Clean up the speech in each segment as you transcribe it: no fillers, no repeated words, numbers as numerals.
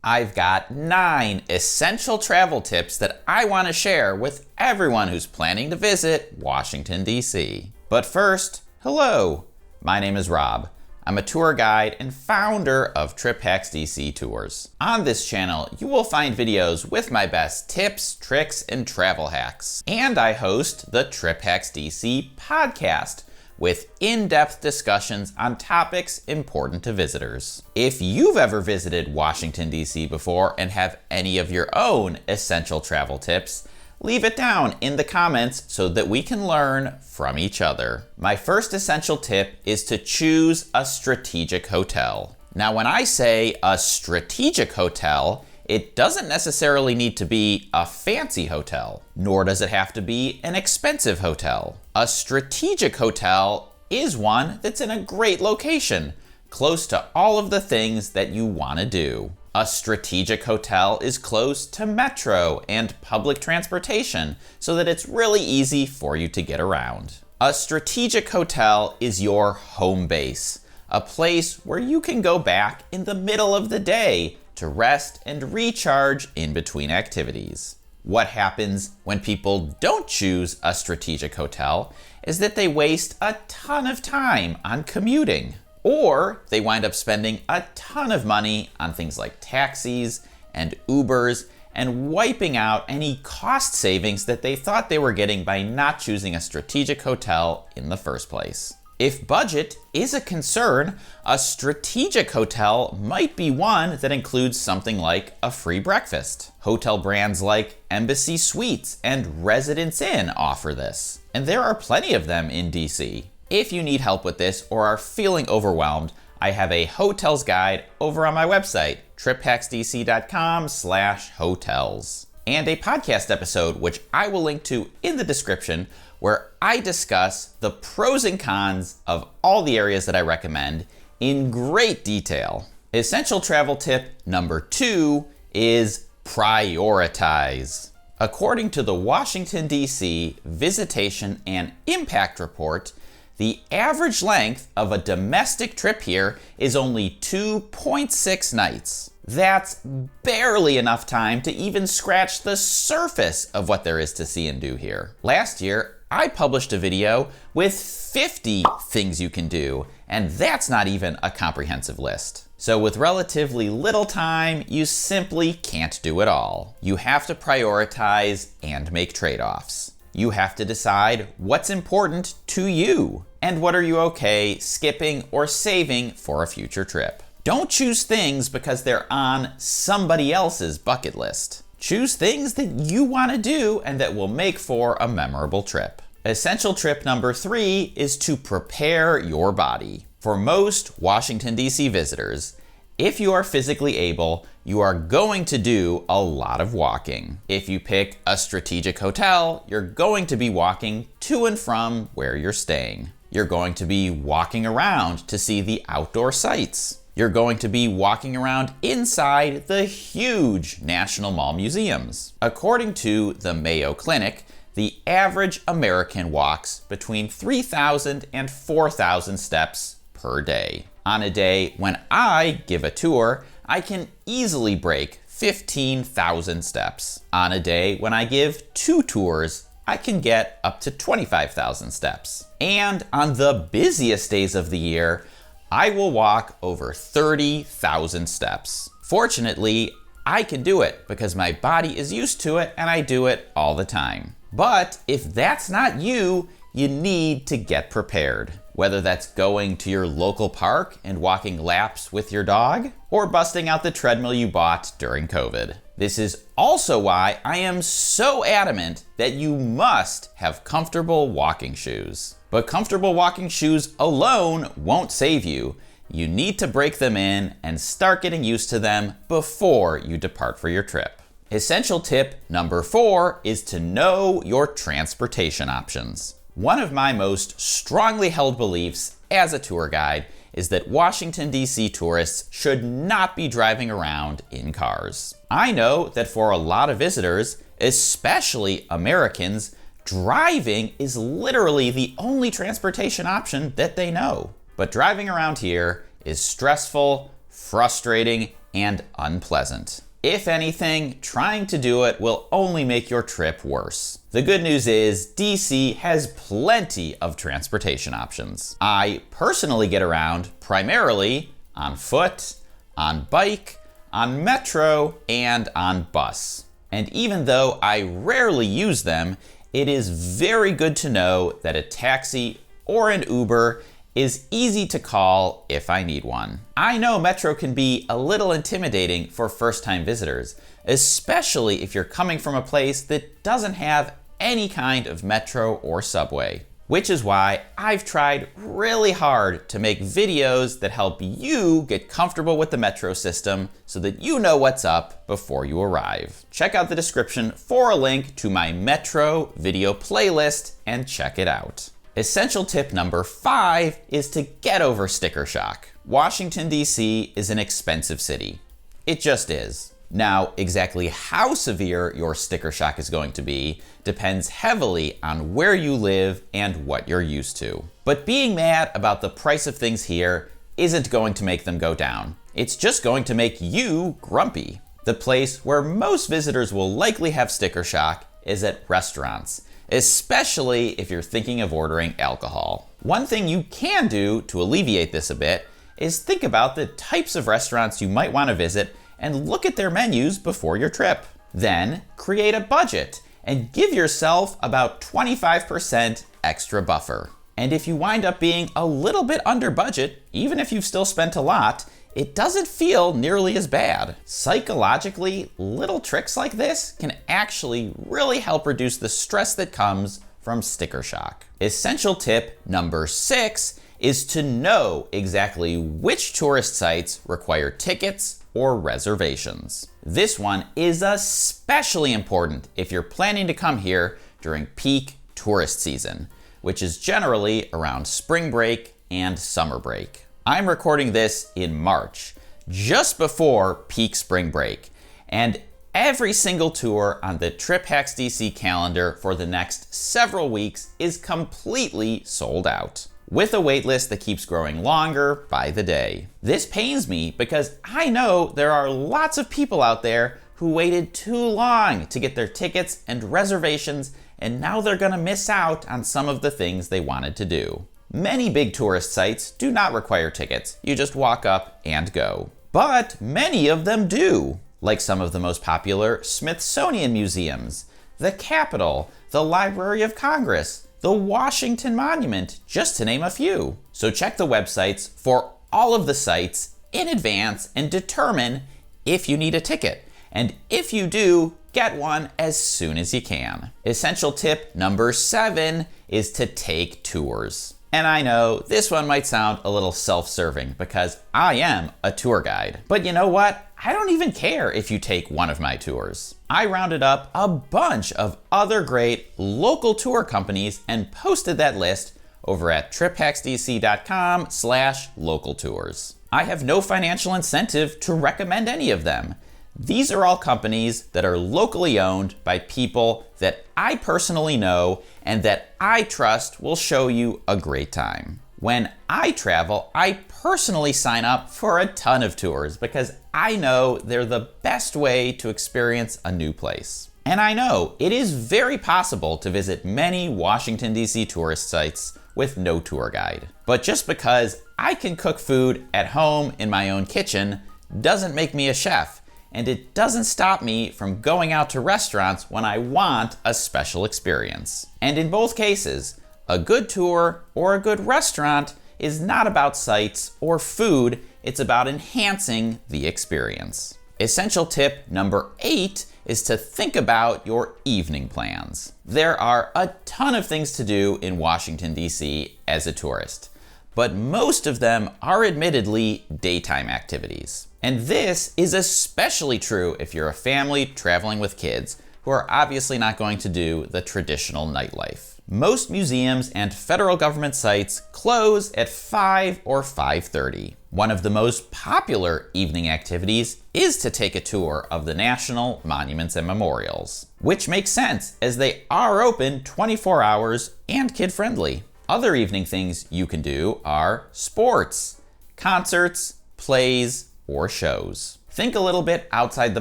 I've got 9 essential travel tips that I want to share with everyone who's planning to visit Washington, D.C. But first, hello, my name is Rob. I'm a tour guide and founder of Trip Hacks DC Tours. On this channel, you will find videos with my best tips, tricks, and travel hacks. And I host the Trip Hacks DC podcast, with in-depth discussions on topics important to visitors. If you've ever visited Washington, D.C. before and have any of your own essential travel tips, leave it down in the comments so that we can learn from each other. My first essential tip is to choose a strategic hotel. Now, when I say a strategic hotel, it doesn't necessarily need to be a fancy hotel, nor does it have to be an expensive hotel. A strategic hotel is one that's in a great location, close to all of the things that you want to do. A strategic hotel is close to metro and public transportation, so that it's really easy for you to get around. A strategic hotel is your home base, a place where you can go back in the middle of the day to rest and recharge in between activities. What happens when people don't choose a strategic hotel is that they waste a ton of time on commuting, or they wind up spending a ton of money on things like taxis and Ubers and wiping out any cost savings that they thought they were getting by not choosing a strategic hotel in the first place. If budget is a concern, a strategic hotel might be one that includes something like a free breakfast. Hotel brands like Embassy Suites and Residence Inn offer this, and there are plenty of them in DC. If you need help with this or are feeling overwhelmed, I have a hotels guide over on my website, triphacksdc.com/hotels, and a podcast episode, which I will link to in the description, where I discuss the pros and cons of all the areas that I recommend in great detail. Essential travel tip number 2 is prioritize. According to the Washington, D.C. Visitation and Impact Report, the average length of a domestic trip here is only 2.6 nights. That's barely enough time to even scratch the surface of what there is to see and do here. Last year, I published a video with 50 things you can do, and that's not even a comprehensive list. So with relatively little time, you simply can't do it all. You have to prioritize and make trade-offs. You have to decide what's important to you, and what are you okay skipping or saving for a future trip. Don't choose things because they're on somebody else's bucket list. Choose things that you want to do and that will make for a memorable trip. Essential tip number 3 is to prepare your body. For most Washington, D.C. visitors, if you are physically able, you are going to do a lot of walking. If you pick a strategic hotel, you're going to be walking to and from where you're staying. You're going to be walking around to see the outdoor sights. You're going to be walking around inside the huge National Mall museums. According to the Mayo Clinic, the average American walks between 3,000 and 4,000 steps per day. On a day when I give a tour, I can easily break 15,000 steps. On a day when I give 2 tours, I can get up to 25,000 steps. And on the busiest days of the year, I will walk over 30,000 steps. Fortunately, I can do it because my body is used to it and I do it all the time. But if that's not you, you need to get prepared. Whether that's going to your local park and walking laps with your dog, or busting out the treadmill you bought during COVID. This is also why I am so adamant that you must have comfortable walking shoes. But comfortable walking shoes alone won't save you. You need to break them in and start getting used to them before you depart for your trip. Essential tip number 4 is to know your transportation options. One of my most strongly held beliefs as a tour guide is that Washington, D.C. tourists should not be driving around in cars. I know that for a lot of visitors, especially Americans, driving is literally the only transportation option that they know. But driving around here is stressful, frustrating, and unpleasant. If anything, trying to do it will only make your trip worse. The good news is DC has plenty of transportation options. I personally get around primarily on foot, on bike, on metro, and on bus. And even though I rarely use them, it is very good to know that a taxi or an Uber is easy to call if I need one. I know metro can be a little intimidating for first-time visitors, especially if you're coming from a place that doesn't have any kind of metro or subway. Which is why I've tried really hard to make videos that help you get comfortable with the metro system so that you know what's up before you arrive. Check out the description for a link to my metro video playlist and check it out. Essential tip number 5 is to get over sticker shock. Washington, D.C. is an expensive city. It just is. Now, exactly how severe your sticker shock is going to be depends heavily on where you live and what you're used to. But being mad about the price of things here isn't going to make them go down. It's just going to make you grumpy. The place where most visitors will likely have sticker shock is at restaurants, especially if you're thinking of ordering alcohol. One thing you can do to alleviate this a bit is think about the types of restaurants you might want to visit and look at their menus before your trip. Then create a budget and give yourself about 25% extra buffer. And if you wind up being a little bit under budget, even if you've still spent a lot, it doesn't feel nearly as bad. Psychologically, little tricks like this can actually really help reduce the stress that comes from sticker shock. Essential tip number 6 is to know exactly which tourist sites require tickets or reservations. This one is especially important if you're planning to come here during peak tourist season, which is generally around spring break and summer break. I'm recording this in March, just before peak spring break, and every single tour on the Trip Hacks DC calendar for the next several weeks is completely sold out, with a waitlist that keeps growing longer by the day. This pains me because I know there are lots of people out there who waited too long to get their tickets and reservations, and now they're gonna miss out on some of the things they wanted to do. Many big tourist sites do not require tickets. You just walk up and go. But many of them do, like some of the most popular Smithsonian museums, the Capitol, the Library of Congress, the Washington Monument, just to name a few. So check the websites for all of the sites in advance and determine if you need a ticket. And if you do, get one as soon as you can. Essential tip number 7 is to take tours. And I know this one might sound a little self-serving because I am a tour guide. But you know what? I don't even care if you take one of my tours. I rounded up a bunch of other great local tour companies and posted that list over at triphacksdc.com/local tours. I have no financial incentive to recommend any of them. These are all companies that are locally owned by people that I personally know and that I trust will show you a great time. When I travel, I personally sign up for a ton of tours because I know they're the best way to experience a new place. And I know it is very possible to visit many Washington, D.C. tourist sites with no tour guide. But just because I can cook food at home in my own kitchen doesn't make me a chef. And it doesn't stop me from going out to restaurants when I want a special experience. And in both cases, a good tour or a good restaurant is not about sights or food, it's about enhancing the experience. Essential tip number 8 is to think about your evening plans. There are a ton of things to do in Washington, D.C. as a tourist, but most of them are admittedly daytime activities. And this is especially true if you're a family traveling with kids who are obviously not going to do the traditional nightlife. Most museums and federal government sites close at 5 or 5:30. One of the most popular evening activities is to take a tour of the national monuments and memorials, which makes sense as they are open 24 hours and kid-friendly. Other evening things you can do are sports, concerts, plays, or shows. Think a little bit outside the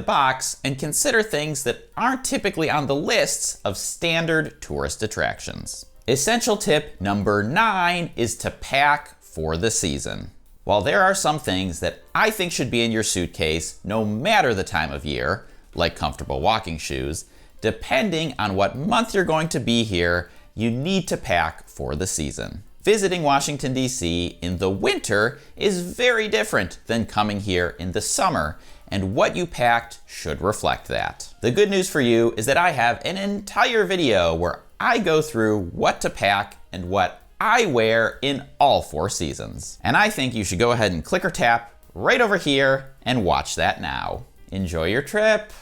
box and consider things that aren't typically on the lists of standard tourist attractions. Essential tip number 9 is to pack for the season. While there are some things that I think should be in your suitcase no matter the time of year, like comfortable walking shoes, depending on what month you're going to be here, you need to pack for the season. Visiting Washington, D.C. in the winter is very different than coming here in the summer, and what you packed should reflect that. The good news for you is that I have an entire video where I go through what to pack and what I wear in all 4 seasons. And I think you should go ahead and click or tap right over here and watch that now. Enjoy your trip.